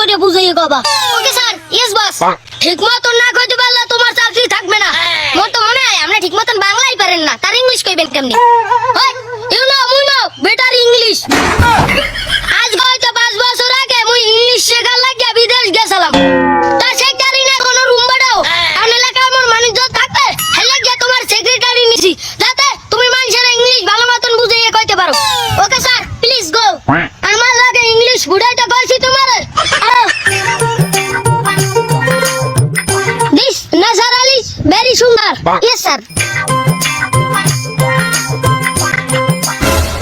করে বুঝাইয়ে কবা। Okay sir, yes boss. ঠিক মতন না কইতে পারলে তোমার চাকরি থাকবে না। মোর তো মনে হয় আপনি ঠিক মতন বাংলাই পারেন না, তার ইংলিশ কইবেন কেমনি? ইউ নো মুই নো বেটার ইংলিশ। আজ হয়তো 5 বছর আগে মুই ইংলিশ শেখার লাগিয়া বিদেশ গেছিলাম। তা সেক্রেটারি না কোনো রুম বাড়াও, আর এলাকায় মোর মানুষ থাকবে হেলে গিয়া তোমার সেক্রেটারি নিছি, যাতে তুমি মানুষের ইংলিশ ভালো মতন বুঝিয়ে কইতে পারো। Okay sir, please go. আমার লাগে ইংলিশ বুঝাইতে কইছি তোমারে। দিস ন্যাচারালি ভেরি সুন্দর। Yes sir.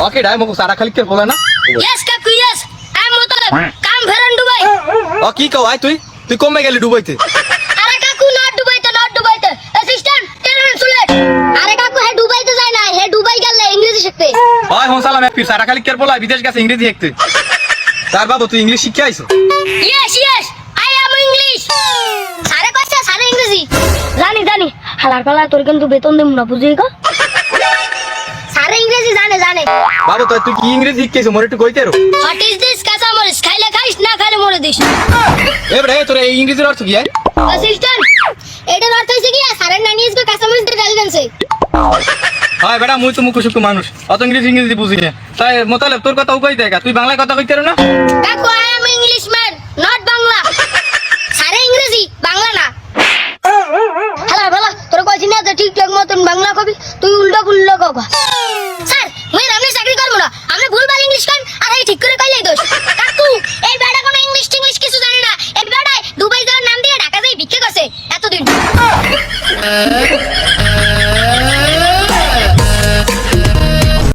ওকে ডাই মকো সারা খালি কে বলে না? ইয়েস কাকু, yes. I am Motaleb, come from Dubai. ও কি কও আই তুই কমে গেলি ডুবাইতে? আরে কাকু, নট দুবাইতে, নট দুবাইতে। Assistant translate. আরে কাকু, হে দুবাইতে যায় না, হে দুবাই গেলে ইংরেজি শিখতে। ওই হোন সালাম এফপি সারা খালি কে বলা বিদেশ গেছে ইংরেজি শিখতে। তার বাবু তুই ইংলিশ শিখে আইছো? Yes yes, I M English. সারে কইছে সারে ইংরেজি। জানি জানি, হালার পালা তোর কিন্তু বেতন দেব না, বুঝলি গো? সারে ইংরেজি জানে জানে। বাবু তুই কি ইংরেজি শিখেছো মোরে একটু কইতে রো? হোয়াট ইজ দিস কাঁচামরিচ? খাইলে খাইস, না খাইলে মরে দিস। এবারে তোর এই ইংরেজির অর্থ কি? অ্যাসিস্ট্যান্ট, এটা অর্থ হইছে কি সারে নানিস কো কাঁচামরিচ দিয়ে গালি দেনছে। হয় বেটা মুই তো মুখ শুকু মানুষ, অত ইংরেজি বুঝি না। তাই মোতালেব তোর কথা কই দেখা, তুই বাংলায় কথা কইতে রো না? কাকু, I am English man, not Bangla. সারে ইংরেজি, বাংলা না। হ্যালো ভালো, তোর কইছি না যে ঠিকঠাক মতন বাংলা কবি, তুই উল্টো পুল্টো কবা।